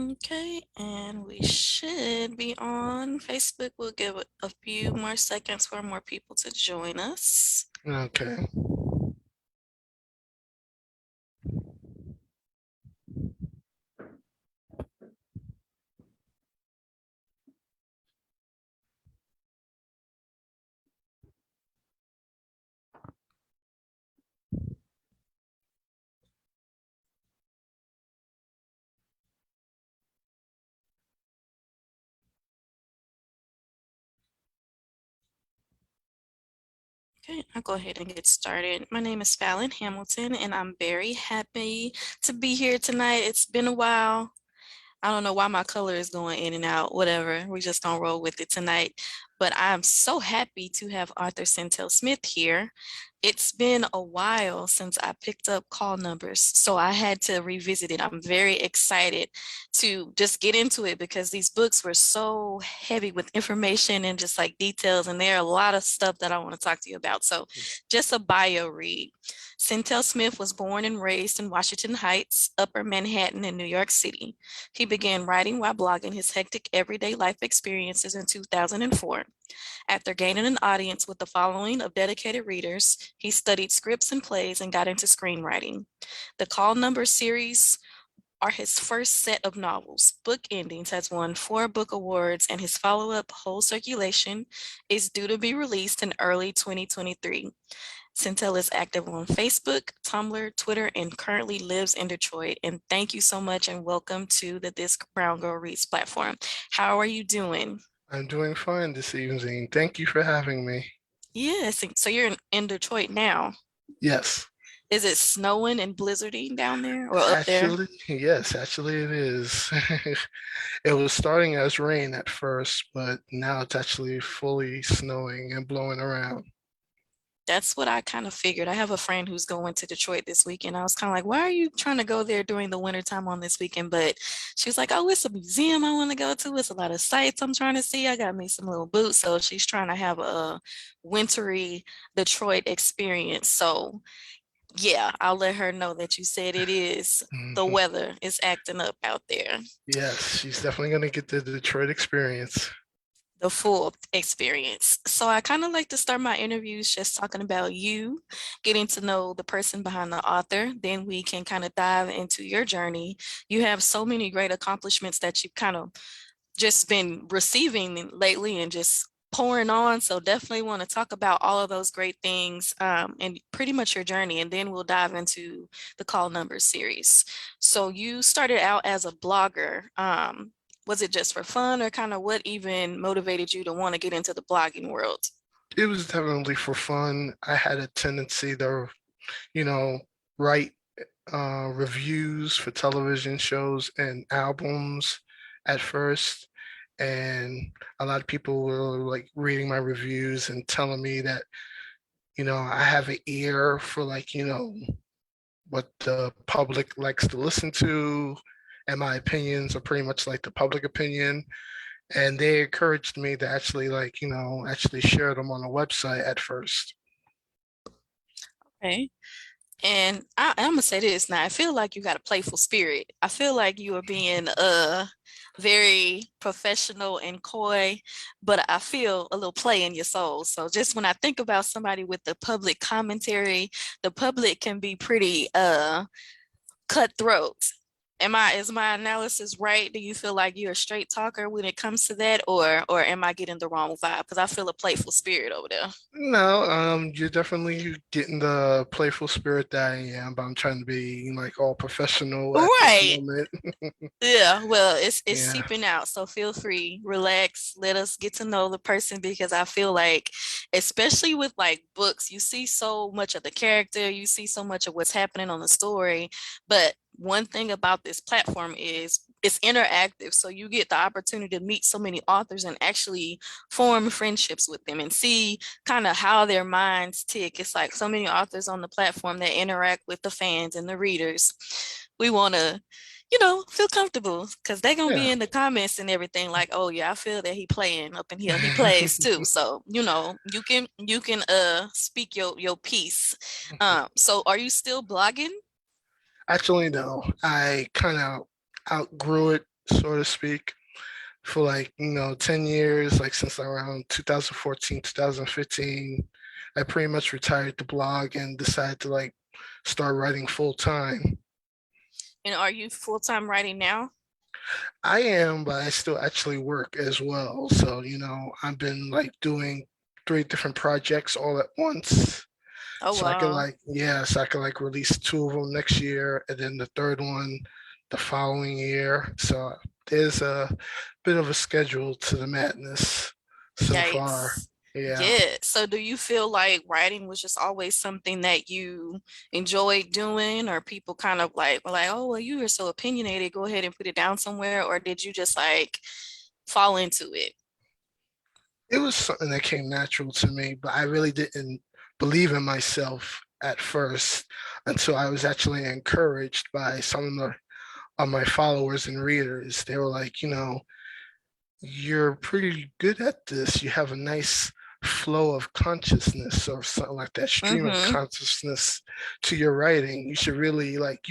Okay, and we should be on Facebook. We'll give it a few more seconds for more people to join us. Okay. Okay, I'll go ahead and get started. My name is Fallon Hamilton, and I'm very happy to be here tonight. It's been a while. I don't know why my color is going in and out, whatever. We just don't roll with it tonight. But I'm so happy to have author Syntell Smith here. It's been a while since I picked up call numbers, so I had to revisit it. I'm very excited to just get into it because these books were so heavy with information and just like details, and there are a lot of stuff that I want to talk to you about. So just a bio read. Syntell Smith was born and raised in Washington Heights, Upper Manhattan in New York City. He began writing while blogging his hectic everyday life experiences in 2004. After gaining an audience with a following of dedicated readers, he studied scripts and plays and got into screenwriting. The Call Number series are his first set of novels. Book Endings has won 4 book awards, and his follow-up, Whole Circulation, is due to be released in early 2023. Syntell is active on Facebook, Tumblr, Twitter, and currently lives in Detroit. And thank you so much and welcome to the This Brown Girl Reads platform. How are you doing? I'm doing fine this evening. Thank you for having me. Yes, so you're in Detroit now. Yes. Is it snowing and blizzarding down there or up there? Actually it is. It was starting as rain at first, but now it's actually fully snowing and blowing around. That's what I kind of figured. I have a friend who's going to Detroit this weekend. I was kind of like, why are you trying to go there during the wintertime on this weekend? But she was like, oh, it's a museum I want to go to. It's a lot of sites I'm trying to see. I got me some little boots. So she's trying to have a wintry Detroit experience. So yeah, I'll let her know that you said it is. The Mhm. weather is acting up out there. Yes, she's definitely going to get the Detroit experience. The full experience. So I kind of like to start my interviews just talking about you, getting to know the person behind the author. Then we can kind of dive into your journey. You have so many great accomplishments that you've kind of just been receiving lately and just pouring on. So definitely want to talk about all of those great things and pretty much your journey. And then we'll dive into the call numbers series. So you started out as a blogger. Was it just for fun or kind of what even motivated you to want to get into the blogging world? It was definitely for fun. I had a tendency to, you know, write reviews for television shows and albums at first. And a lot of people were like reading my reviews and telling me that, I have an ear for like, what the public likes to listen to. And my opinions are pretty much like the public opinion. And they encouraged me to actually like, actually share them on the website at first. Okay. And I'm gonna say this now. I feel like you got a playful spirit. I feel like you are being very professional and coy, but I feel a little play in your soul. So just when I think about somebody with the public commentary, the public can be pretty cutthroat. Is my analysis right? Do you feel like you're a straight talker when it comes to that, or am I getting the wrong vibe? Because I feel a playful spirit over there. No, you're definitely getting the playful spirit that I am, but I'm trying to be like all professional at this Right. moment. Yeah, well, it's Yeah. seeping out, so feel free, relax, let us get to know the person because I feel like, especially with like books, you see so much of the character, you see so much of what's happening on the story. But one thing about this platform is it's interactive, so you get the opportunity to meet so many authors and actually form friendships with them and see kind of how their minds tick. It's like so many authors on the platform that interact with the fans and the readers. We want to feel comfortable because they're gonna be Yeah. in the comments and everything like, oh yeah, I feel that he playing up in here. He plays too. So, you can speak your piece. So are you still blogging? Actually, no. I kind of outgrew it, so to speak, for like, 10 years, like since around 2014, 2015. I pretty much retired the blog and decided to like start writing full time. And are you full-time writing now? I am, but I still actually work as well. So, I've been like doing three different projects all at once. Oh, So I could wow. like, yeah, so I could like release two of them next year and then the third one the following year. So there's a bit of a schedule to the madness so far. Yikes. Yeah. Yeah. So do you feel like writing was just always something that you enjoyed doing, or people kind of like were like, oh, well, you are so opinionated, go ahead and put it down somewhere, or did you just like fall into it? It was something that came natural to me, but I really didn't believe in myself at first until I was actually encouraged by some of my followers and readers. They were like, you're pretty good at this. You have a nice flow of consciousness or something like that, stream of Mm-hmm. consciousness to your writing. You should really like,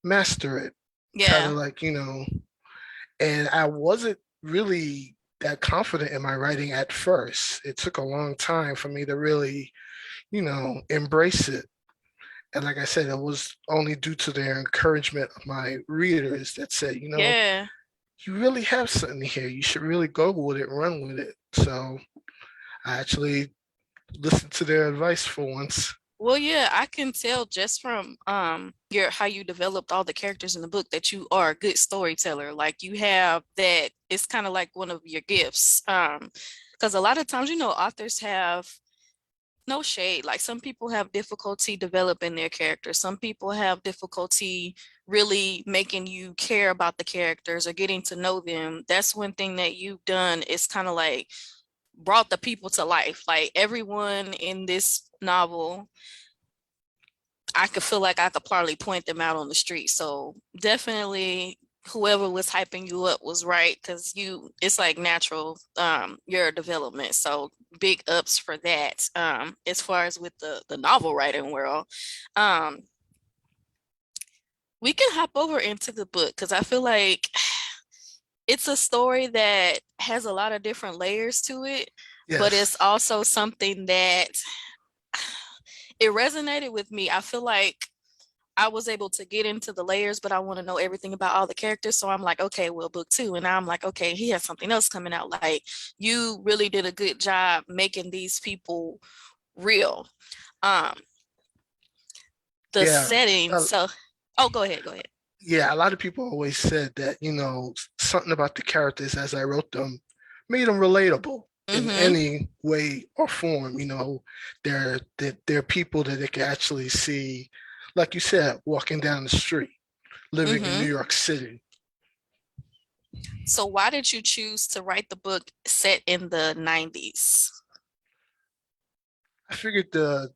master it. Try to Yeah. like, and I wasn't really that confident in my writing at first. It took a long time for me to really, embrace it. And like I said, it was only due to their encouragement of my readers that said, Yeah. you really have something here. You should really go with it, run with it. So I actually listened to their advice for once. Well, yeah, I can tell just from your how you developed all the characters in the book that you are a good storyteller. Like you have that, it's kind of like one of your gifts. Because a lot of times, authors have no shade. Like some people have difficulty developing their characters. Some people have difficulty really making you care about the characters or getting to know them. That's one thing that you've done is kind of like brought the people to life. Like everyone in this novel, I could feel like I could probably point them out on the street. So definitely whoever was hyping you up was right, because it's like natural your development. So big ups for that. As far as with the novel writing world. Um we can hop over into the book because I feel like it's a story that has a lot of different layers to it, but it's Yes. also something that it resonated with me. I feel like I was able to get into the layers, but I want to know everything about all the characters. So I'm like, okay, well, book two. And now I'm like, okay, he has something else coming out. Like, you really did a good job making these people real. Um, the Yeah. setting. Uh, So, oh, go ahead, go ahead. yeah. A lot of people always said that, something about the characters as I wrote them made them relatable in Mm-hmm. any way or form. They're people that they can actually see, like you said, walking down the street, living in New Mm-hmm. York City. So why did you choose to write the book set in the 90s? I figured the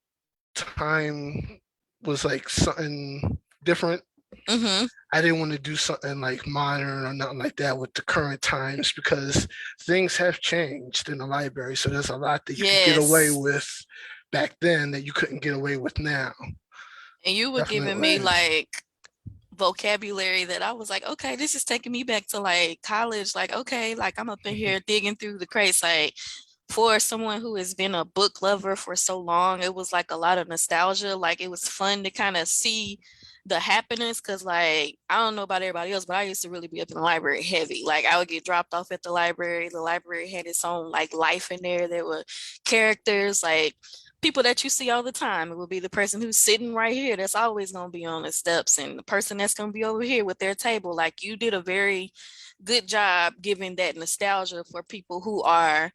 time was like something different. Mm-hmm. I didn't want to do something like modern or nothing like that with the current times because things have changed in the library. So there's a lot that you could get away Yes. with back then that you couldn't get away with now. And you were giving me Definitely. like vocabulary that I was like, okay, this is taking me back to like college. Like, okay, like I'm up in here digging through the crates. Like, for someone who has been a book lover for so long, it was like a lot of nostalgia. Like, it was fun to kind of see the happenings because, like, I don't know about everybody else, but I used to really be up in the library heavy. Like, I would get dropped off at the library. The library had its own like life in there. There were characters like people that you see all the time. It would be the person who's sitting right here that's always going to be on the steps, and the person that's going to be over here with their table. Like, you did a very good job giving that nostalgia for people who are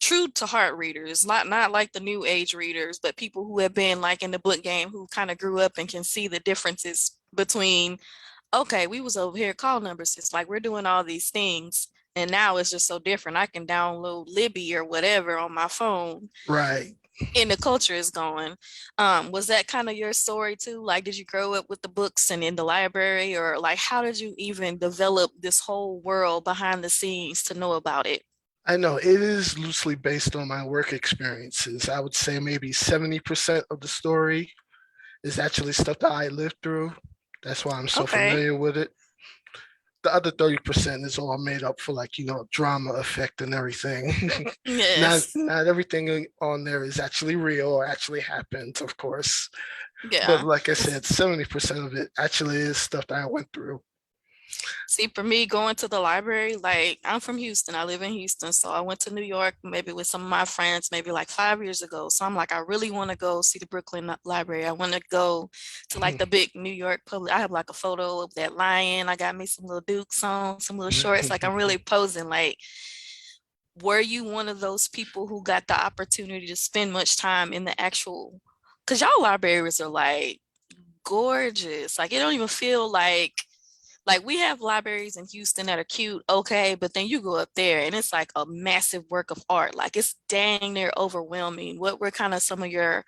true to heart readers, not like the new age readers, but people who have been like in the book game, who kind of grew up and can see the differences between, okay, we was over here call numbers. It's like we're doing all these things. And now it's just so different. I can download Libby or whatever on my phone, Right. and the culture is going. Was that kind of your story too? Like, did you grow up with the books and in the library, or like how did you even develop this whole world behind the scenes to know about it? I know it is loosely based on my work experiences. I would say maybe 70% of the story is actually stuff that I lived through. That's why I'm so Okay. familiar with it. The other 30% is all made up for like, drama effect and everything. not Yes. not everything on there is actually real or actually happened, of course. But Yeah. like I said, 70% of it actually is stuff that I went through. See, for me, going to the library, like I'm from Houston, I live in Houston. So I went to New York maybe with some of my friends, maybe like 5 years ago. So I'm like, I really want to go see the Brooklyn Library. I want to go to like the big New York public. I have like a photo of that lion. I got me some little Dukes on, some little shorts. Like I'm really posing. Like, were you one of those people who got the opportunity to spend much time in the actual, because y'all libraries are like gorgeous. Like it don't even feel like we have libraries in Houston that are cute, okay, but then you go up there and it's like a massive work of art. Like it's dang near overwhelming. What were kind of some of your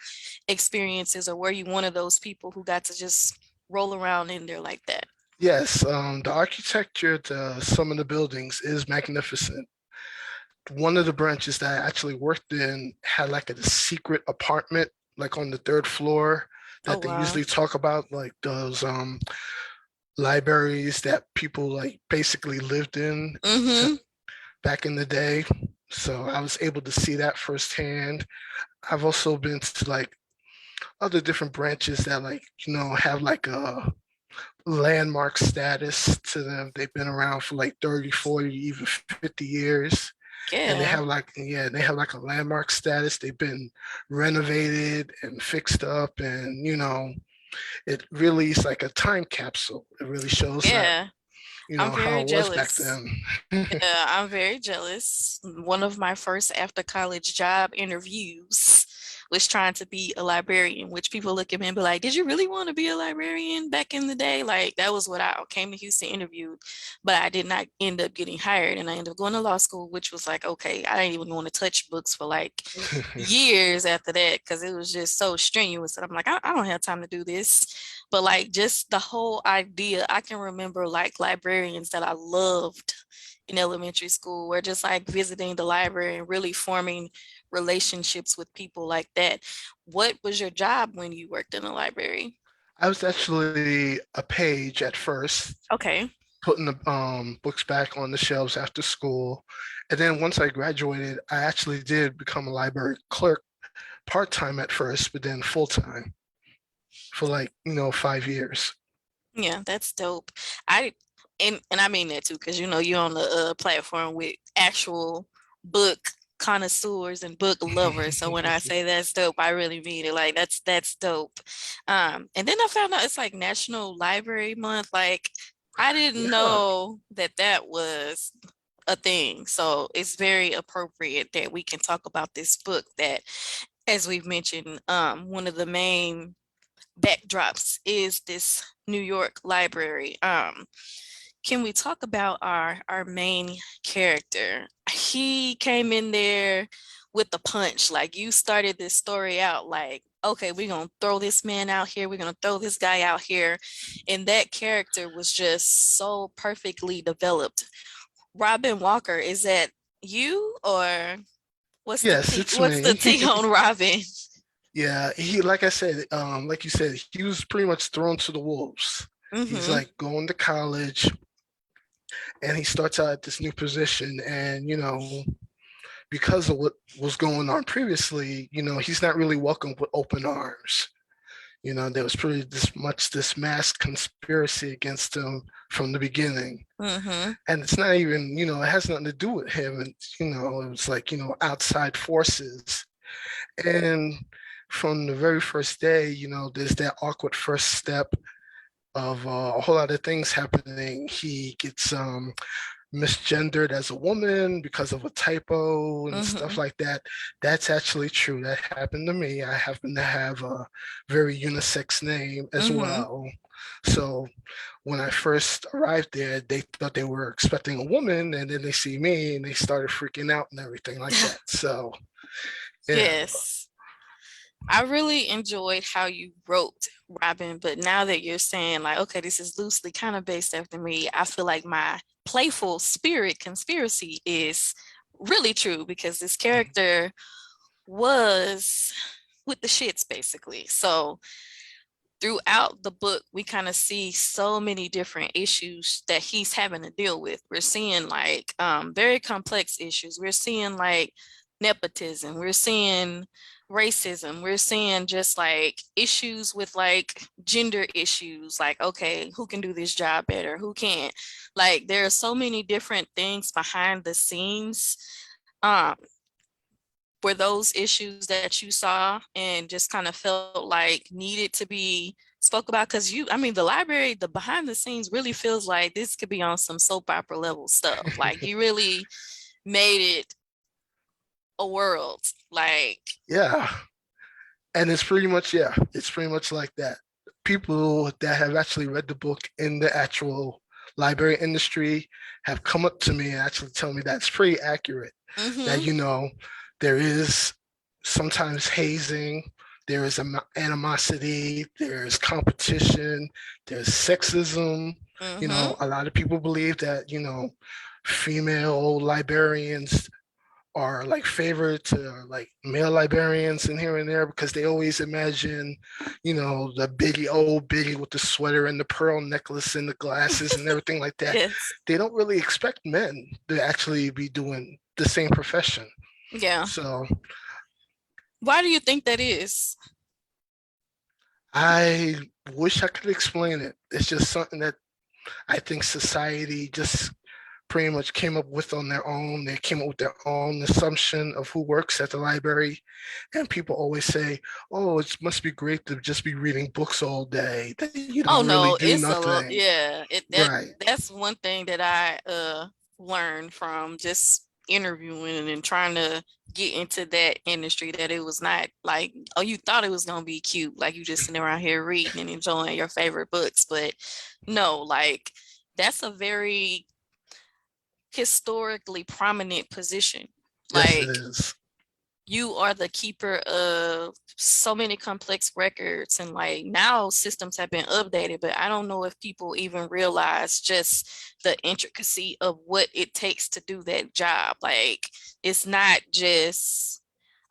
experiences, or were you one of those people who got to just roll around in there like that? Yes, the architecture to some of the buildings is magnificent. One of the branches that I actually worked in had like a secret apartment, like on the third floor, Oh that they wow. usually talk about, like those libraries that people like basically lived in to, Mm-hmm. back in the day. So I was able to see that firsthand. I've also been to like other different branches that like, have like a landmark status to them. They've been around for like 30, 40, even 50 years. And Yeah. they have like a landmark status. They've been renovated and fixed up, and it really is like a time capsule. It really shows that, Yeah. I'm how very it was back jealous. then. Yeah, I'm very jealous. One of my first after college job interviews was trying to be a librarian, which people look at me and be like, "Did you really want to be a librarian back in the day?" Like that was what I came to Houston interviewed, but I did not end up getting hired, and I ended up going to law school, which was like, okay, I didn't even want to touch books for like years after that because it was just so strenuous. And I'm like, I don't have time to do this. But like just the whole idea, I can remember like librarians that I loved in elementary school. We're just like visiting the library and really forming relationships with people like that. What was your job when you worked in the library? I was actually a page at first, Okay. putting the books back on the shelves after school. And then once I graduated, I actually did become a library clerk part-time at first, but then full-time for like, 5 years. Yeah, that's dope. I and I mean that too, because you're on the platform with actual book connoisseurs and book lovers. So when I say that's dope, I really mean it. Like that's dope. And then I found out it's like National Library Month. Like I didn't Yeah. know that that was a thing. So it's very appropriate that we can talk about this book that, as we've mentioned, one of the main backdrops is this New York library. Can we talk about our main character? He came in there with the punch. Like you started this story out like, okay, we're gonna throw this man out here, we're gonna throw this guy out here. And that character was just so perfectly developed. Robin Walker, is that you or Yes, it's what's the me. T on Robin? Yeah, like I said, like you said, he was pretty much thrown to the wolves. He's Mm-hmm. like going to college, and he starts out at this new position, and because of what was going on previously, he's not really welcomed with open arms. There was pretty this mass conspiracy against him from the beginning. Mm-hmm. And it's not even, it has nothing to do with him. And, it was like, outside forces. And from the very first day, there's that awkward first step of a whole lot of things happening. He gets misgendered as a woman because of a typo and stuff Mm-hmm. like that. That's actually true. That happened to me. I happen to have a very unisex name as Mm-hmm. well. So when I first arrived there, they thought they were expecting a woman, and then they see me and they started freaking out and everything like that. So yeah. Yes. I really enjoyed how you wrote Robin, but now that you're saying like, okay, this is loosely kind of based after me, I feel like my playful spirit conspiracy is really true because this character was with the shits basically. So throughout the book, we kind of see so many different issues that he's having to deal with. We're seeing like very complex issues. We're seeing like nepotism. We're seeing racism. We're seeing just like issues with like gender issues. Like, okay, who can do this job better? Who can't? Like, there are so many different things behind the scenes. Um, were those issues that you saw and just kind of felt like needed to be spoke about? Because I mean, the library, the behind the scenes really feels like this could be on some soap opera level stuff. Like you really made it a world. Like, Yeah. And it's pretty much, yeah, it's pretty much like that. People that have actually read the book in the actual library industry have come up to me and actually tell me that's pretty accurate. That, mm-hmm, there is sometimes hazing, there is animosity, there's competition, there's sexism. mm-hmm. A lot of people believe that, female librarians are like favorites to like male librarians and here and there because they always imagine, the biggie, old biggie with the sweater and the pearl necklace and the glasses and everything like that. Yes. They don't really expect men to actually be doing the same profession. Yeah. So Why do you think that is? I wish I could explain it. It's just something that I think society just pretty much came up with on their own. They came up with their own assumption of who works at the library. And people always say, oh, it must be great to just be reading books all day, that you don't Oh really no, do it's nothing. yeah, Right. that's one thing that I learned from just interviewing and trying to get into that industry, that it was not like, oh, you thought it was gonna be cute, like you just sitting around here reading and enjoying your favorite books, but no, like that's a very historically prominent position. Yes, it Like is. you are the keeper of so many complex records, and like now systems have been updated, but I don't know if people even realize just the intricacy of what it takes to do that job. Like it's not just,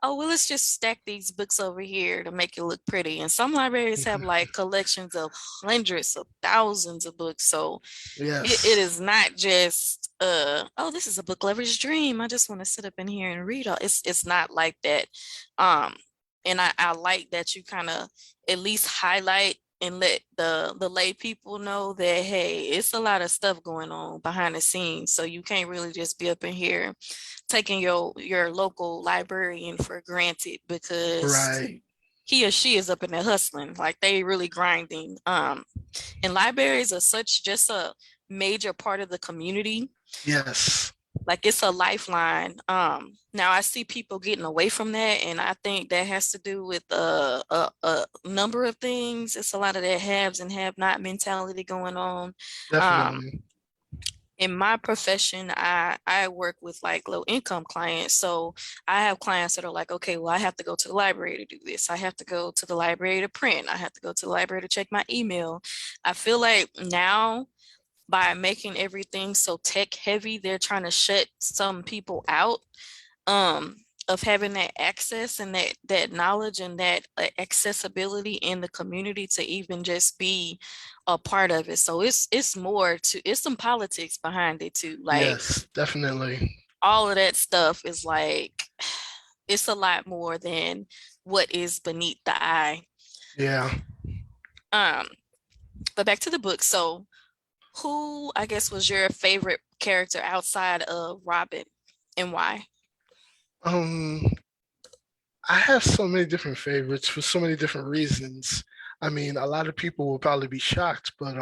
oh well, let's just stack these books over here to make it look pretty, and some libraries have like collections of hundreds of thousands of books. So it Yes. is not just oh, this is a book lover's dream, I just want to sit up in here and read all. It's not like that. um and I like that you kind of at least highlight and let the lay people know that hey, it's a lot of stuff going on behind the scenes, so you can't really just be up in here taking your local librarian for granted because Right. he or she is up in there hustling, like they really grinding. And libraries are such just a major part of the community. Yes. Like it's a lifeline. Now I see people getting away from that, and I think that has to do with a number of things. It's a lot of that haves and have not mentality going on. Um, Definitely. in my profession, I work with like low income clients. So I have clients that are like, okay, well, I have to go to the library to do this. I have to go to the library to print. I have to go to the library to check my email. I feel like now by making everything so tech heavy, they're trying to shut some people out um of having that access and that knowledge and that accessibility in the community to even just be a part of it. So it's more to, it's some politics behind it too. Like Yes, definitely. all of that stuff is like it's a lot more than what is beneath the eye. Yeah. um but back to the book. So who, I guess, was your favorite character outside of Robin, and why? Um, I have so many different favorites for so many different reasons. I mean, a lot of people will probably be shocked, but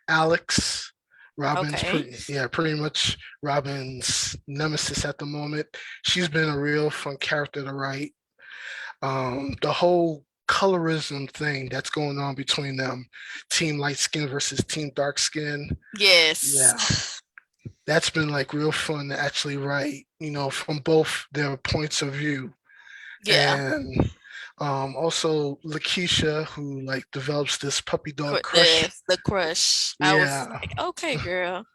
Alex, Okay. pretty much Robin's nemesis at the moment. She's been a real fun character to write. The whole colorism thing that's going on between them, team light skin versus team dark skin. Yeah, Yes. that's been like real fun to actually write, from both their points of view. Yeah. And also Lakeisha, who like develops this puppy dog crush. The crush. I was Yeah. like, okay, girl.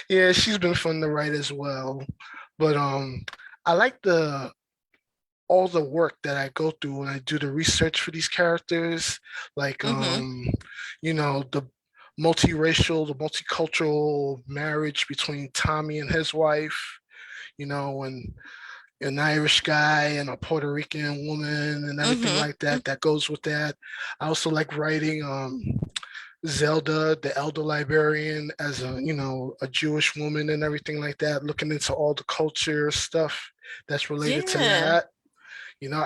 Yeah, she's been fun to write as well. But I like all the work that I go through when I do the research for these characters, like Mm-hmm. the multiracial, the multicultural marriage between Tommy and his wife, and an Irish guy and a Puerto Rican woman and everything Mm-hmm. like that that goes with that. I also like writing Zelda, the elder librarian, as a Jewish woman and everything like that, looking into all the culture stuff that's related to Yeah, that.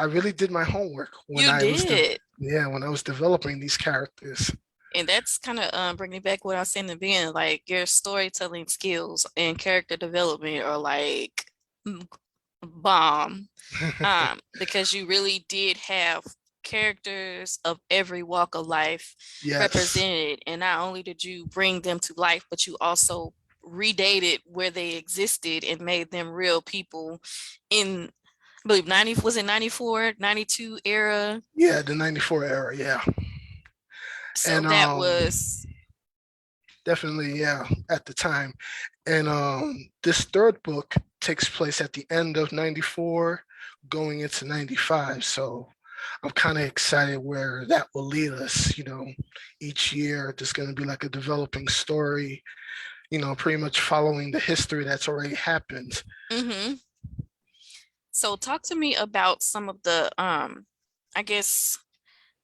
I really did my homework you did. when I was developing these characters. And that's kind of bringing back what I was saying in the beginning, like your storytelling skills and character development are like mm, bomb. Because you really did have characters of every walk of life Yes. represented, and not only did you bring them to life, but you also redated where they existed and made them real people in, I believe 90, was it 94, 92 era? Yeah, the 94 era, yeah. So And that was, definitely, yeah, at the time. And this third book takes place at the end of 94, going into 95. So I'm kind of excited where that will lead us. Each year there's going to be like a developing story, pretty much following the history that's already happened. mm-hmm. So talk to me about some of the I guess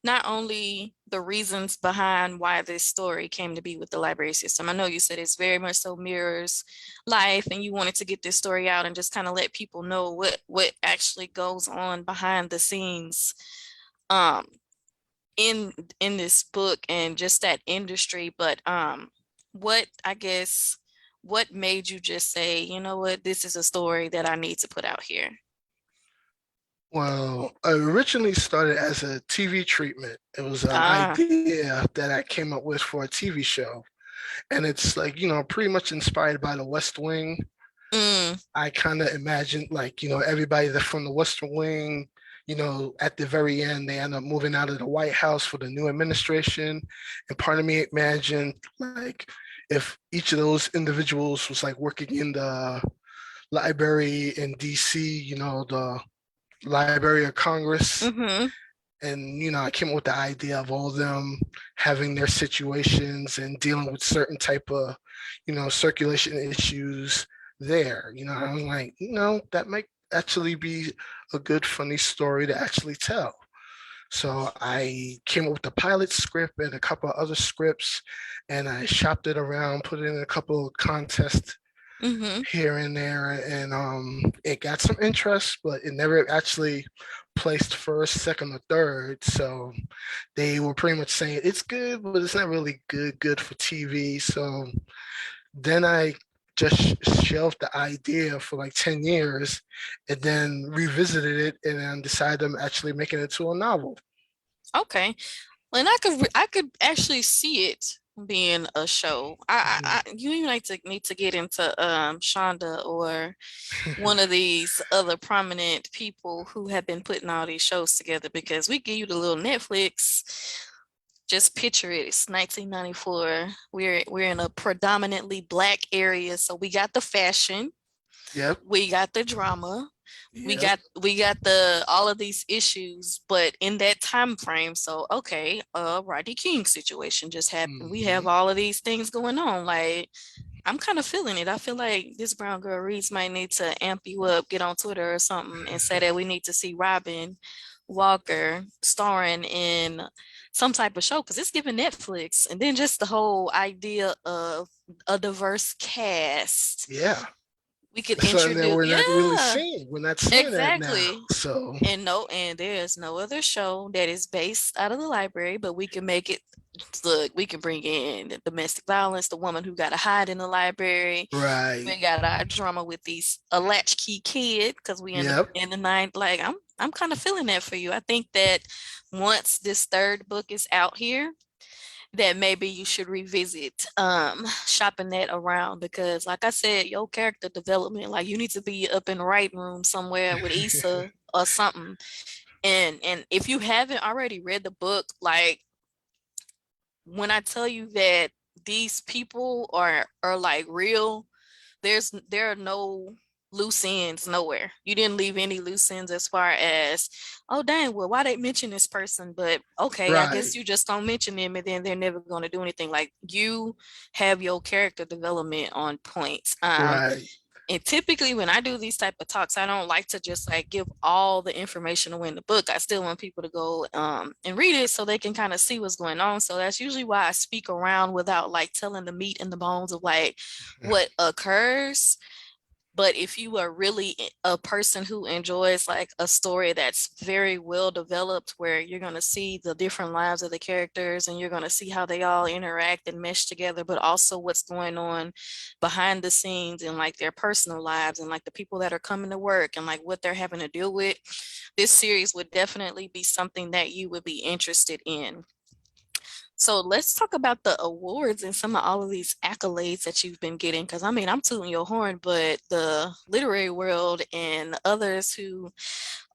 not only the reasons behind why this story came to be with the library system. I know you said it's very much so mirrors life, and you wanted to get this story out and just kind of let people know what actually goes on behind the scenes um in this book and just that industry. But what, I guess, what made you just say, you know what, this is a story that I need to put out here? Well, I originally started as a TV treatment. It was an Ah, idea that I came up with for a TV show. And it's like, pretty much inspired by the West Wing. mm, I kind of imagined like, everybody that from the Western Wing, at the very end, they end up moving out of the White House for the new administration. And part of me imagined like if each of those individuals was like working in the library in DC, the Library of Congress. mm-hmm, And, I came up with the idea of all of them having their situations and dealing with certain type of, circulation issues there. I was like, that might actually be a good, funny story to actually tell. So I came up with the pilot script and a couple of other scripts, and I shopped it around, put it in a couple of contests mm-hmm. here and there, and it got some interest, but it never actually placed first, second, or third. So they were pretty much saying it's good, but it's not really good for TV. So then I just shelved the idea for like 10 years and then revisited it and then decided I'm actually making it to a novel. Okay. And I could actually see it being a show. You even like to need to get into Shonda or one of these other prominent people who have been putting all these shows together, because we give you the little Netflix. Just picture it. It's 1994. We're in a predominantly black area, so we got the fashion, Yep, we got the drama, we yep. got the all of these issues, but in that time frame. So okay, Rodney King situation just happened. We have Hmm. all of these things going on. Like, I'm kind of feeling it. I feel like this Brown Girl Reads might need to amp you up, get on Twitter or something, and say that we need to see Robin Walker starring in some type of show, because it's giving Netflix. And then just the whole idea of a diverse cast. Yeah. We could That's something that introduce, we're not really yeah, seeing. We're not seeing that now. exactly. So, And no, and there's no other show that is based out of the library, but we can make it look, we can bring in the domestic violence, the woman who got to hide in the library. right. We got our drama with these a latchkey kid, because we in Yep. the ninth. Like, I'm kind of feeling that for you. I think that once this third book is out here, that maybe you should revisit shopping that around, because like I said, your character development, like you need to be up in the writing room somewhere with Issa or something. And if you haven't already read the book, like when I tell you that these people are like real, there are no loose ends nowhere. You didn't leave any loose ends as far as, oh dang, well, why they mention this person? But okay, I Right, guess you just don't mention them and then they're never going to do anything. Like you have your character development on points. right. And typically when I do these type of talks, I don't like to just like give all the information away in the book. I still want people to go and read it so they can kind of see what's going on. So that's usually why I speak around without like telling the meat and the bones of like what occurs. But if you are really a person who enjoys like a story that's very well developed, where you're going to see the different lives of the characters and you're going to see how they all interact and mesh together, but also what's going on behind the scenes and like their personal lives and like the people that are coming to work and like what they're having to deal with, this series would definitely be something that you would be interested in. So let's talk about the awards and some of all of these accolades that you've been getting. Because I mean, I'm tooting your horn, but the literary world and others who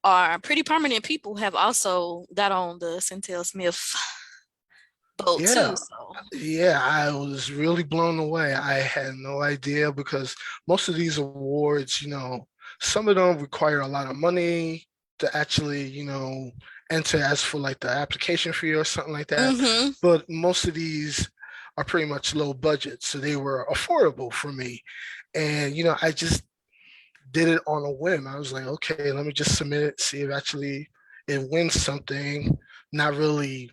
are pretty prominent people have also got on the Syntell Smith boat Yeah, too. So, yeah, I was really blown away. I had no idea because most of these awards, some of them require a lot of money to actually, enter as for like the application fee or something like that. mm-hmm, But most of these are pretty much low budget, so they were affordable for me. And, I just did it on a whim. I was like, okay, let me just submit it, see if actually it wins something. Not really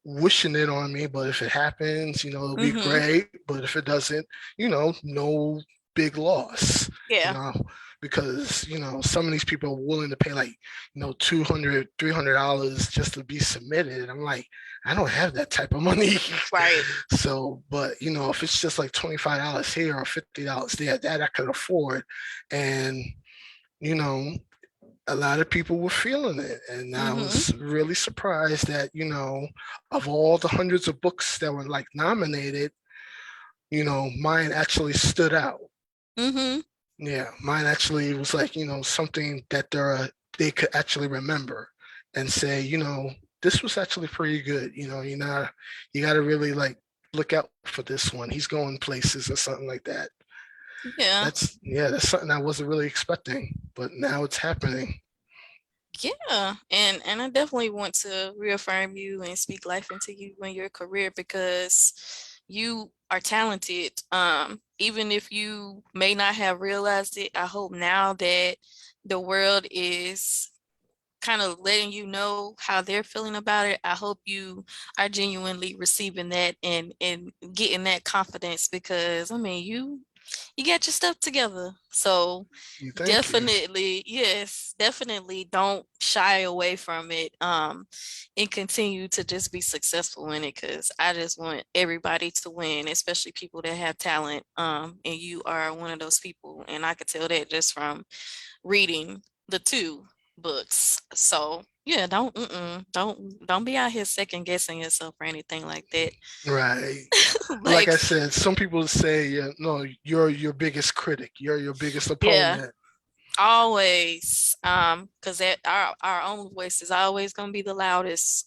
wishing it on me, but if it happens, it'll be mm-hmm, great. But if it doesn't, no big loss, you yeah, know, because, some of these people are willing to pay like, $200, $300 just to be submitted. And I'm like, I don't have that type of money. right, So, but, if it's just like $25 here or $50 there, that I could afford. And, you know, a lot of people were feeling it. And I mm-hmm, was really surprised that, of all the hundreds of books that were like nominated, mine actually stood out. mm-hmm, Yeah, mine actually was like, something that they could actually remember and say, this was actually pretty good. You got to really like look out for this one. He's going places or something like that. yeah. That's something I wasn't really expecting, but now it's happening. Yeah, and I definitely want to reaffirm you and speak life into you in your career because you are talented. Even if you may not have realized it, I hope now that the world is kind of letting you know how they're feeling about it. I hope you are genuinely receiving that and getting that confidence because I mean you got your stuff together. So Thank you. definitely, yes, definitely don't shy away from it and continue to just be successful in it because I just want everybody to win, especially people that have talent. And you are one of those people. And I could tell that just from reading the two books. So yeah, don't be out here second guessing yourself or anything like that. Right. Like Like I said, some people say, no, you're your biggest critic. You're your biggest yeah, opponent. always, because that our own voice is always gonna be the loudest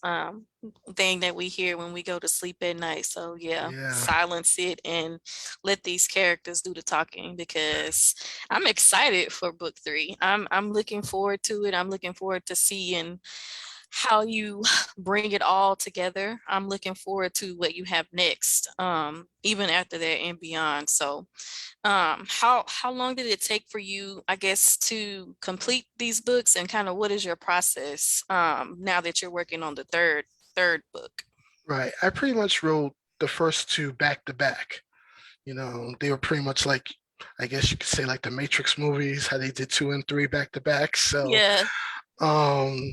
thing that we hear when we go to sleep at night. So yeah, Yeah. silence it and let these characters do the talking because I'm excited for book three. I'm looking forward to it. I'm looking forward to seeing how you bring it all together. I'm looking forward to what you have next, even after that and beyond. So how long did it take for you, I guess, to complete these books and kind of what is your process now that you're working on the third book? Right. I pretty much wrote the first two back to back. They were pretty much like, I guess you could say like the Matrix movies, how they did two and three back to back. So, Yeah, um,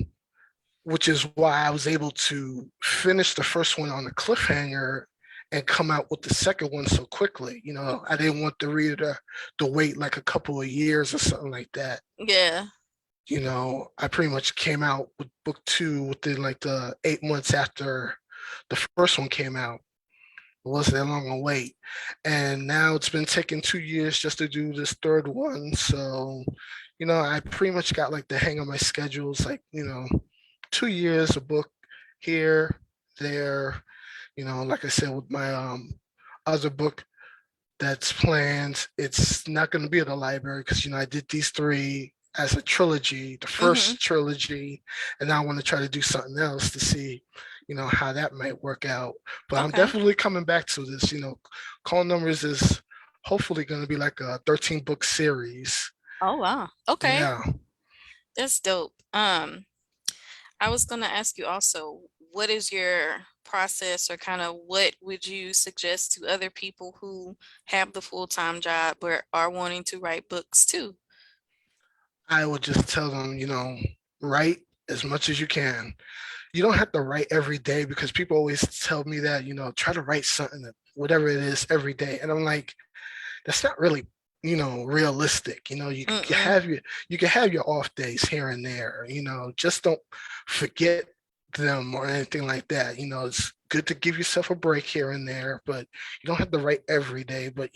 which is why I was able to finish the first one on a cliffhanger and come out with the second one so quickly. I didn't want the reader to wait like a couple of years or something like that. yeah, I pretty much came out with book two within like the 8 months after the first one came out. It wasn't that long a wait. And now it's been taking 2 years just to do this third one. So, I pretty much got like the hang of my schedules, like, 2 years a book here, there, like I said, with my other book, that's planned. It's not going to be at the library because I did these three as a trilogy, the Mm-hmm. first trilogy, and now I want to try to do something else to see, how that might work out. But I'm Okay. definitely coming back to this. Call Numbers is hopefully going to be like a 13 book series. Oh wow. Okay. Yeah, That's dope. I was gonna ask you also, what is your process or kind of what would you suggest to other people who have the full-time job but are wanting to write books too? I would just tell them, write as much as you can. You don't have to write every day because people always tell me that, try to write something, whatever it is, every day. And I'm like, that's not really, realistic. Mm-mm. You can have your off days here and there, just don't forget them or anything like that. It's good to give yourself a break here and there, but you don't have to write every day. But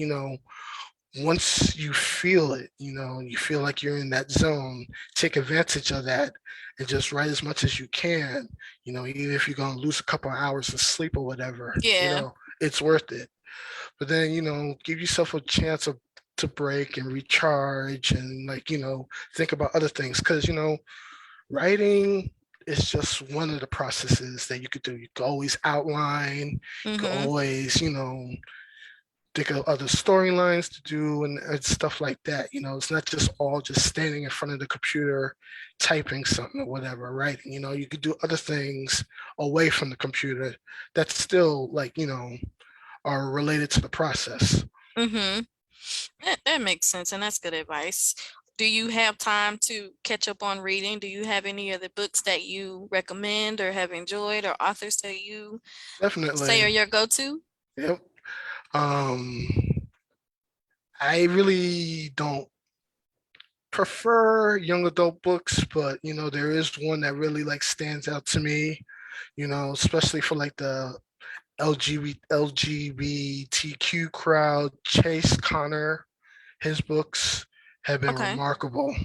once you feel it, you feel like you're in that zone, take advantage of that and just write as much as you can, even if you're going to lose a couple of hours of sleep or whatever, Yeah. it's worth it. But then, give yourself a chance to break and recharge and like, think about other things. Cause, writing is just one of the processes that you could do. You could always outline, you could Mm-hmm. always, think of other storylines to do and stuff like that. It's not just all just standing in front of the computer typing something or whatever, right? You could do other things away from the computer that still like, are related to the process. Mm-hmm. That makes sense, and that's good advice. Do you have time to catch up on reading? Do you have any other books that you recommend or have enjoyed or authors that you say are Definitely. your go-to? Yep. Um, I really don't prefer young adult books, but there is one that really like stands out to me, especially for like the LGBTQ crowd. Chase Connor, his books have been Okay. remarkable.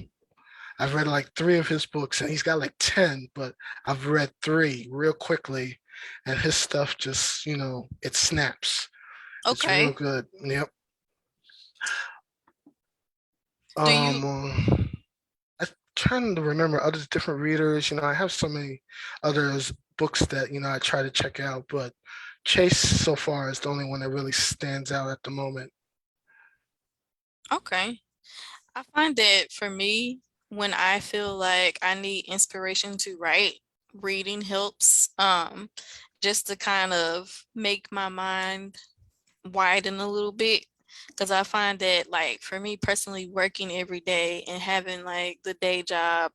I've read like three of his books, and he's got like 10, but I've read three real quickly, and his stuff just, it snaps. It's real Okay. good. Yep. Do you Um, I'm trying to remember other different readers. I have so many others books that, I try to check out, but Chase so far is the only one that really stands out at the moment. okay? I find that for me, when I feel like I need inspiration to write, reading helps just to kind of make my mind widen a little bit. Because I find that like for me personally, working every day and having like the day job,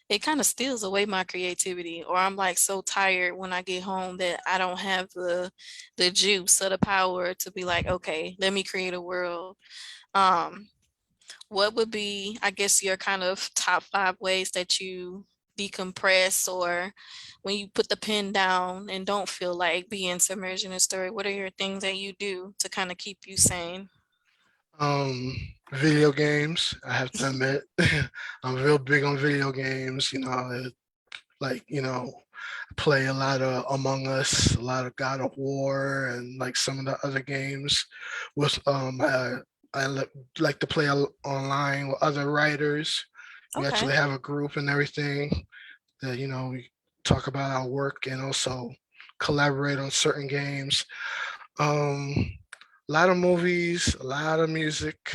it kind of steals away my creativity. Or I'm like so tired when I get home that I don't have the juice or the power to be like, okay, let me create a world. Um, what would be, I guess, your kind of top five ways that you decompress or when you put the pen down and don't feel like being submerged in a story? What are your things that you do to kind of keep you sane? Um, Video games, I have to admit, I'm real big on video games. Like, play a lot of Among Us, a lot of God of War, and like some of the other games. With like to play online with other writers. We Okay. actually have a group and everything that we talk about our work and also collaborate on certain games. A lot of movies, a lot of music.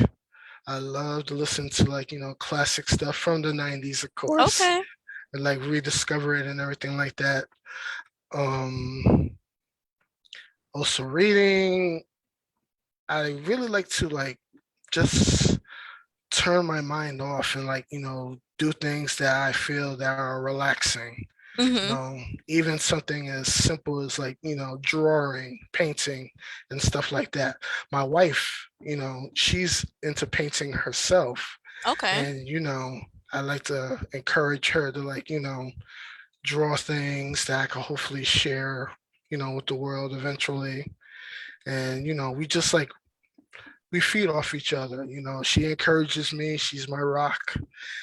I love to listen to like classic stuff from the '90s, of course, Okay. and like rediscover it and everything like that. Um, Also reading, I really like to like just turn my mind off and like, do things that I feel that are relaxing. Mm-hmm. Even something as simple as like, drawing, painting, and stuff like that. My wife, she's into painting herself. Okay. And, I like to encourage her to like, draw things that I can hopefully share, with the world eventually. And, we just like we feed off each other. She encourages me. She's my rock.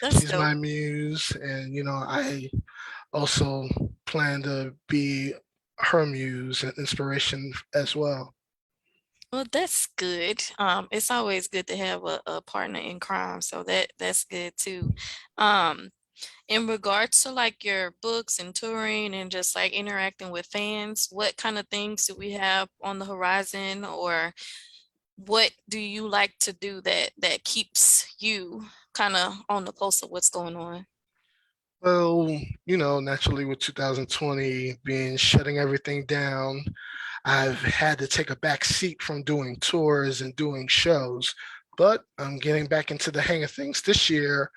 That's She's dope. my muse. And, I also plan to be her muse and inspiration as well. Well, that's good. It's always good to have a partner in crime, so that's good too. Um, in regards to like your books and touring and just like interacting with fans, what kind of things do we have on the horizon, or what do you like to do that keeps you kind of on the pulse of what's going on? Well, naturally with 2020 being shutting everything down, I've had to take a back seat from doing tours and doing shows, but I'm getting back into the hang of things this year,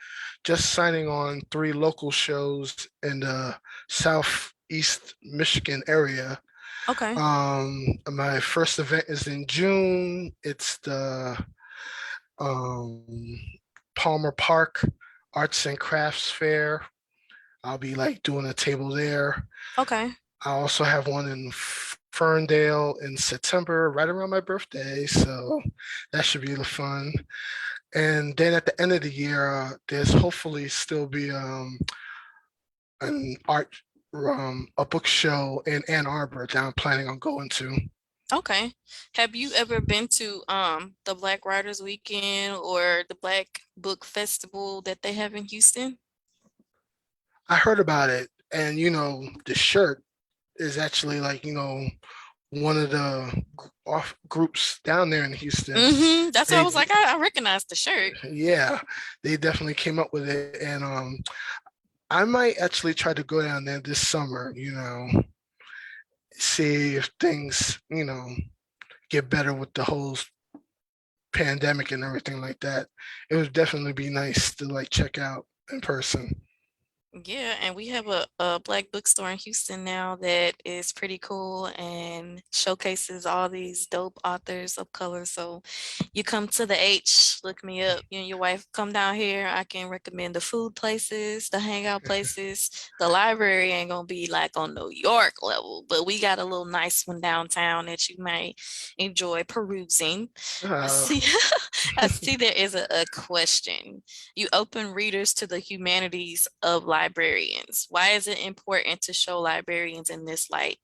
just signing on three local shows in the Southeast Michigan area. Okay, My first event is in June. It's the um, Palmer Park Arts and Crafts Fair. I'll be like doing a table there. okay, I also have one in Ferndale in September, right around my birthday. So that should be fun. And then at the end of the year, there's hopefully still be an art, a book show in Ann Arbor that I'm planning on going to. okay. Have you ever been to the Black Writers Weekend or the Black Book Festival that they have in Houston? I heard about it, and the shirt is actually like one of the off groups down there in Houston. That's why I They, was like, I recognize the shirt. yeah, they definitely came up with it, and I might actually try to go down there this summer, see if things, get better with the whole pandemic and everything like that. It would definitely be nice to like check out in person. Yeah, and we have a black bookstore in Houston now that is pretty cool and showcases all these dope authors of color. So you come to the H, look me up. You and your wife come down here. I can recommend the food places, the hangout places. The library ain't gonna be like on New York level, but we got a little nice one downtown that you might enjoy perusing. I Uh, see I see there is a question. You open readers to the humanities of librarians. Why is it important to show librarians in this light?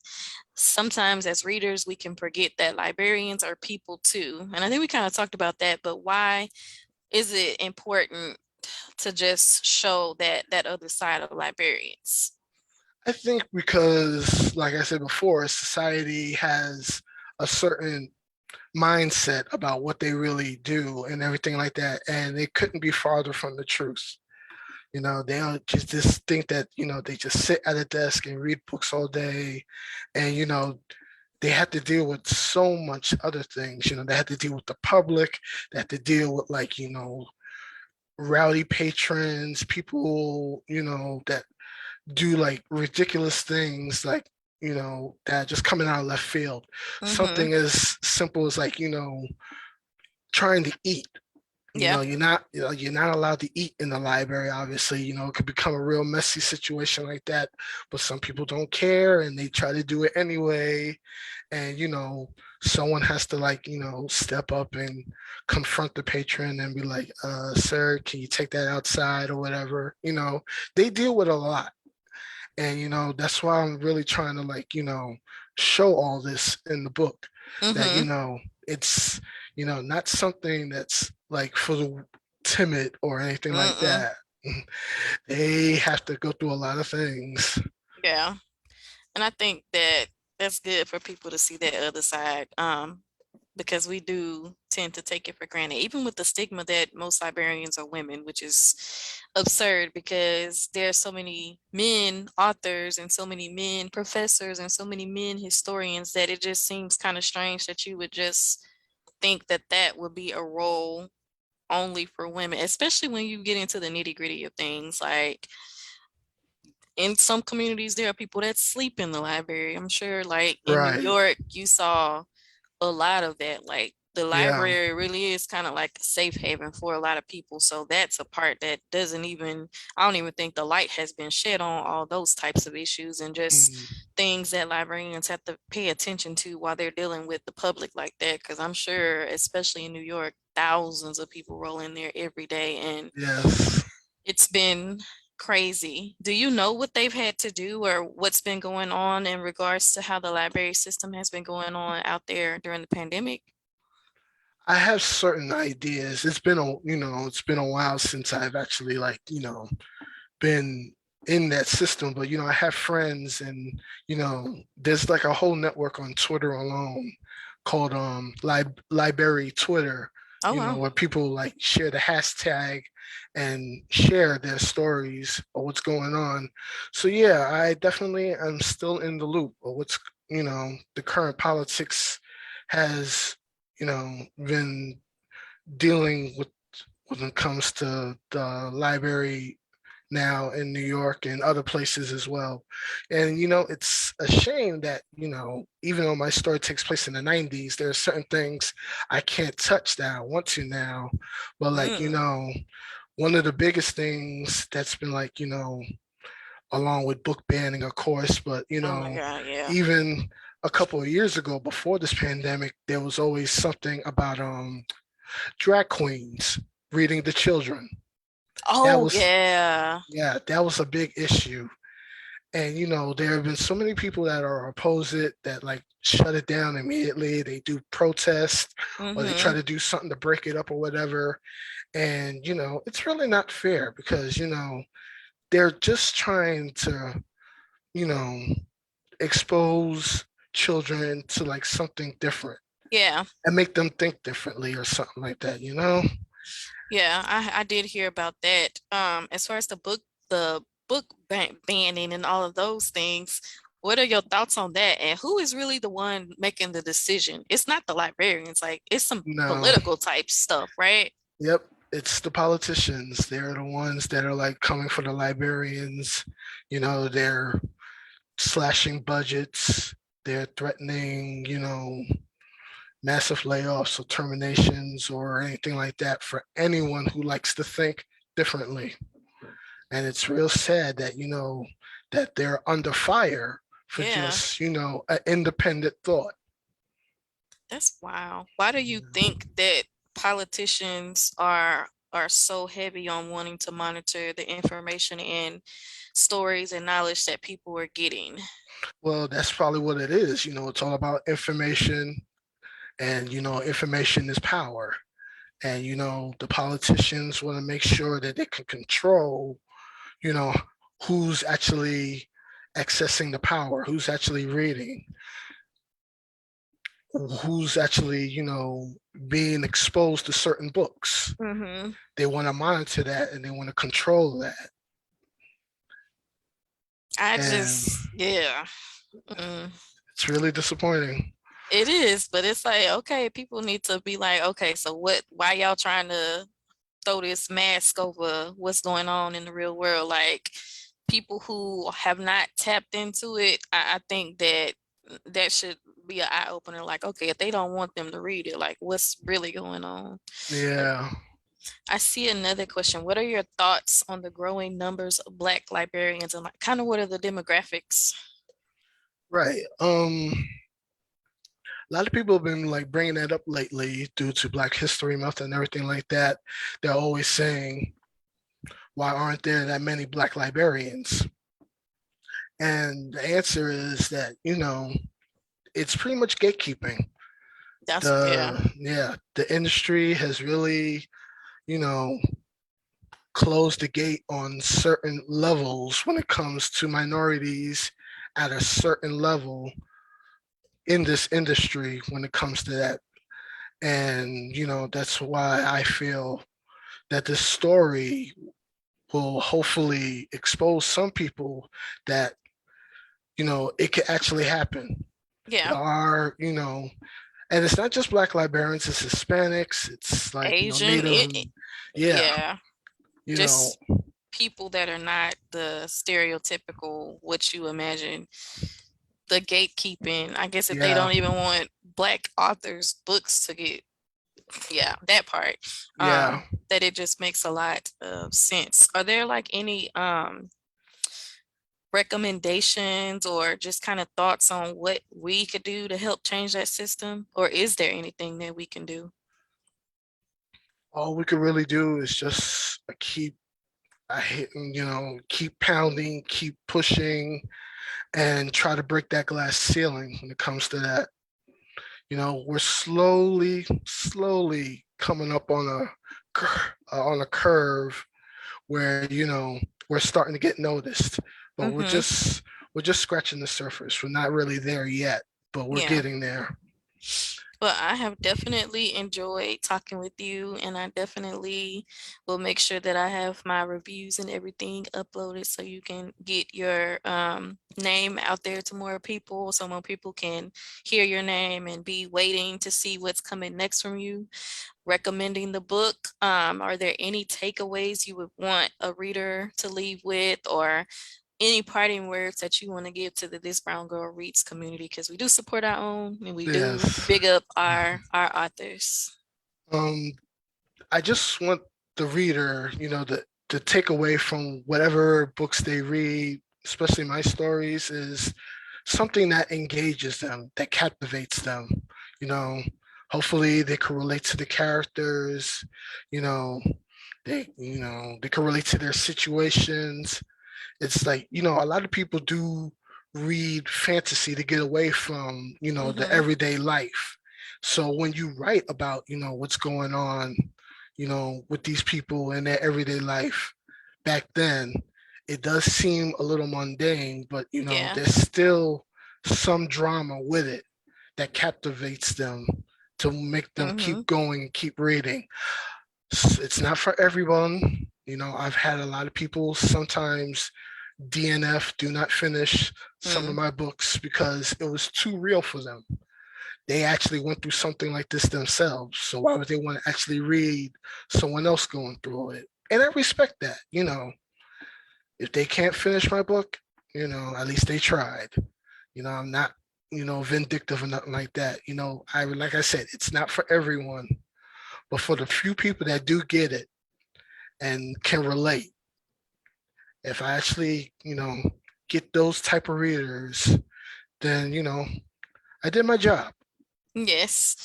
Sometimes as readers, we can forget that librarians are people too. And I think we kind of talked about that, but why is it important to just show that other side of librarians? I think because, like I said before, society has a certain mindset about what they really do and everything like that, and they couldn't be farther from the truth. They don't just think that they just sit at a desk and read books all day, and they have to deal with so much other things. They have to deal with the public, they have to deal with like rowdy patrons, people that do like ridiculous things like that just coming out of left field. Mm-hmm. Something as simple as like trying to eat. Yeah. You're not allowed to eat in the library. Obviously, it could become a real messy situation like that. But some people don't care and they try to do it anyway. And someone has to like step up and confront the patron and be like, "Sir, can you take that outside or whatever?" They deal with a lot. And that's why I'm really trying to like show all this in the book, that Mm-hmm. it's not something that's like for the timid or anything like Mm-mm. that. They have to go through a lot of things. Yeah. And I think that that's good for people to see that other side. Because we do tend to take it for granted, even with the stigma that most librarians are women, which is absurd because there are so many men authors and so many men professors and so many men historians that it just seems kind of strange that you would just think that that would be a role only for women, especially when you get into the nitty gritty of things. Like in some communities, there are people that sleep in the library. I'm sure, like in New Right. York, you saw a lot of that. Like the Yeah. library really is kind of like a safe haven for a lot of people. So that's a part that doesn't even, I don't even think the light has been shed on all those types of issues and just Mm, things that librarians have to pay attention to while they're dealing with the public like that. Cause I'm sure, especially in New York, thousands of people roll in there every day and yes. it's been crazy. Do you know what they've had to do or what's been going on in regards to how the library system has been going on out there during the pandemic? I have certain ideas. It's been a while since I've actually like, been in that system, but I have friends and there's like a whole network on Twitter alone called Library Twitter, Oh wow. where people like share the hashtag and share their stories of what's going on. So yeah, I definitely am still in the loop of what's the current politics has been dealing with when it comes to the library now in New York and other places as well. And it's a shame that, even though my story takes place in the 90s, there are certain things I can't touch that I want to now. But like, Mm. one of the biggest things that's been like, along with book banning, of course, but Oh my God, yeah. even a couple of years ago before this pandemic, there was always something about drag queens reading to children. That Oh was yeah. Yeah, that was a big issue. And there have been so many people that are opposed it that like shut it down immediately. They do protest or they try Mm-hmm. to do something to break it up or whatever. And it's really not fair because they're just trying to, you know, expose children to like something different Yeah. and make them think differently or something like that. Yeah, I did hear about that. As far as the book banning and all of those things, what are your thoughts on that? And who is really the one making the decision? It's not the librarians, like it's some No. political type stuff, right? Yep, it's the politicians. They're the ones that are like coming for the librarians. They're slashing budgets. They're threatening, massive layoffs or terminations or anything like that for anyone who likes to think differently. And it's real sad that, that they're under fire for Yeah, just, an independent thought. that's wow. Why do you think that politicians are so heavy on wanting to monitor the information and stories and knowledge that people are getting? Well, that's probably what it is. It's all about information, and, information is power. And the politicians want to make sure that they can control you know who's actually accessing the power, who's actually reading, who's actually being exposed to certain books. Mm-hmm. They want to monitor that and they want to control that. I And just, yeah. Mm. it's really disappointing. It is, but it's like, okay, people need to be like, okay, so why y'all trying to throw this mask over what's going on in the real world? Like people who have not tapped into it, I think that that should be an eye opener. Like, okay, if they don't want them to read it, like what's really going on? Uh, Yeah, I see another question. What are your thoughts on the growing numbers of Black librarians and like kind of what are the demographics? right. A lot of people have been like bringing that up lately due to Black History Month and everything like that. They're always saying, why aren't there that many Black librarians? And the answer is that, it's pretty much gatekeeping. That's yeah. The industry has really, you know, closed the gate on certain levels when it comes to minorities at a certain level in this industry when it comes to that. And, that's why I feel that this story will hopefully expose some people that, it could actually happen. There Yeah. are, and it's not just Black librarians, it's Hispanics, it's like, Asian, Native, yeah, yeah. you know, Just people that are not the stereotypical what you imagine, the gatekeeping. I guess if they yeah, don't even want Black authors' books to get, yeah, that part. yeah. That it just makes a lot of sense. Are there like any recommendations or just kind of thoughts on what we could do to help change that system? Or is there anything that we can do? All we could really do is just keep pounding, keep pushing, and try to break that glass ceiling when it comes to that. We're slowly coming up on a curve where we're starting to get noticed, but we're Mm-hmm. just we're just scratching the surface. We're not really there yet, but we're Yeah. getting there. Well, I have definitely enjoyed talking with you, and I definitely will make sure that I have my reviews and everything uploaded so you can get your name out there to more people, so more people can hear your name and be waiting to see what's coming next from you. Recommending the book. Are there any takeaways you would want a reader to leave with, or any parting words that you want to give to the This Brown Girl Reads community? Because we do support our own and we do Yes. big up our authors. Um, I just want the reader, to take away from whatever books they read, especially my stories, is something that engages them, that captivates them. You know, Hopefully they can relate to the characters. You know, they can relate to their situations. It's like, a lot of people do read fantasy to get away from, the Mm-hmm. everyday life. So when you write about, what's going on, with these people in their everyday life back then, it does seem a little mundane, but, Yeah. there's still some drama with it that captivates them to make them Mm-hmm. keep going and keep reading. It's not for everyone. I've had a lot of people sometimes DNF, do not finish some of Mm. my books because it was too real for them. They actually went through something like this themselves. So why would they want to actually read someone else going through it? And I respect that. If they can't finish my book, at least they tried. I'm not, vindictive or nothing like that. Like I said, it's not for everyone, but for the few people that do get it and can relate, if I actually, get those type of readers, then I did my job. Yes.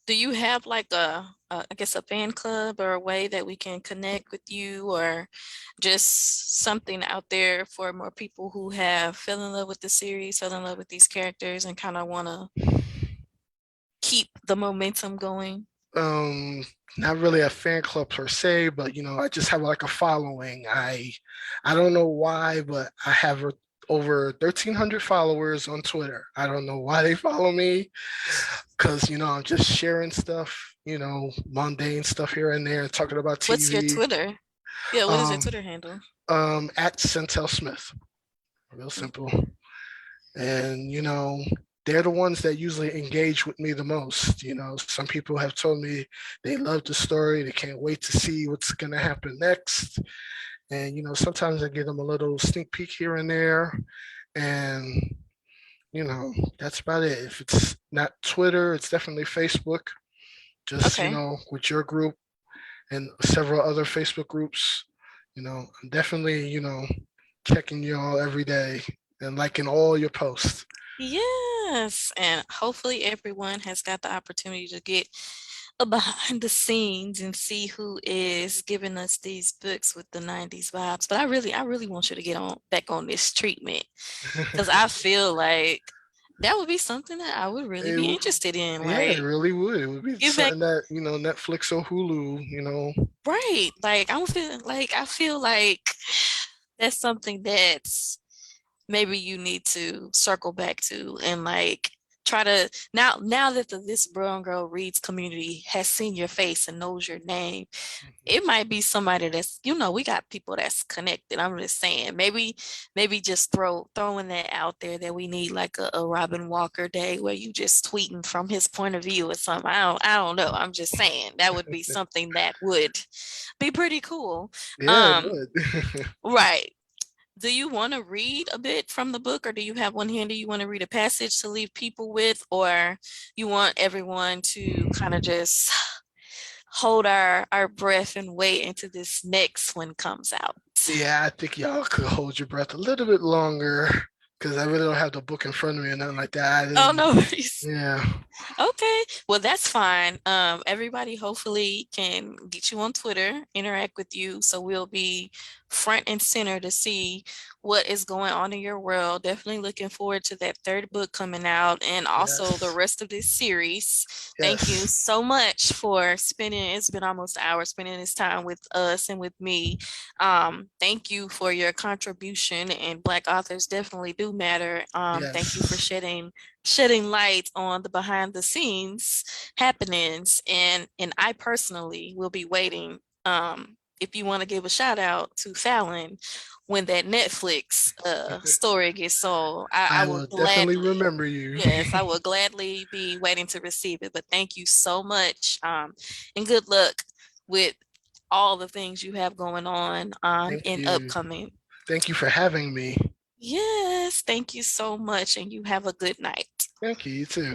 Do you have like I guess a fan club or a way that we can connect with you, or just something out there for more people who have fell in love with the series, fell in love with these characters, and kind of want to keep the momentum going? Um, Not really a fan club per se, but I just have like a following. I don't know why, but I have over 1,300 followers on Twitter. I don't know why they follow me, because I'm just sharing stuff, mundane stuff here and there, talking about What's your TV. Twitter? Yeah, what is your Um, Twitter handle? at Syntell Smith, real Mm. simple. And they're the ones that usually engage with me the most. Some people have told me they love the story, they can't wait to see what's going to happen next. And sometimes I give them a little sneak peek here and there. And that's about it. If it's not Twitter, it's definitely Facebook. Just Okay. with your group and several other Facebook groups. I'm definitely checking y'all every day and liking all your posts. Yes, and hopefully everyone has got the opportunity to get a behind the scenes and see who is giving us these books with the 90s vibes. But I really want you to get on back on this treatment, because I feel like that would be something that I would really It, be w- interested in. yeah, it Like, really would. It would be give back, something that, Netflix or Hulu, right. Like, I feel like that's something that's maybe you need to circle back to, and like try to, now that the This Brown Girl Reads community has seen your face and knows your name, it might be somebody that's, we got people that's connected. I'm just saying, maybe just throwing that out there, that we need like a Robin Walker day where you just tweeting from his point of view or something. I don't know. I'm just saying that would be something that would be pretty cool. Yeah, it um would. right. Do you want to read a bit from the book, or do you have one handy you want to read a passage to leave people with, or you want everyone to kind of just hold our breath and wait until this next one comes out? Yeah, I think y'all could hold your breath a little bit longer because I really don't have the book in front of me or nothing like that. Oh, And no worries. yeah. Okay, well, that's fine. Everybody hopefully can get you on Twitter, interact with you. So we'll be front and center to see what is going on in your world. Definitely looking forward to that third book coming out and also the Yes, rest of this series. Thank you yes, so much for spending, it's been almost an hour spending this time with us and with me. Thank you for your contribution, and Black authors definitely do matter. Thank you for yes. shedding light on the behind the scenes happenings, and I personally will be waiting, if you want to give a shout out to Fallon when that Netflix story gets sold. I I will will definitely gladly, remember you. yes, I will gladly be waiting to receive it. But thank you so much, and good luck with all the things you have going on, Thank and you. upcoming. Thank you for having me. Yes, thank you so much, and you have a good night. Thank you, you too.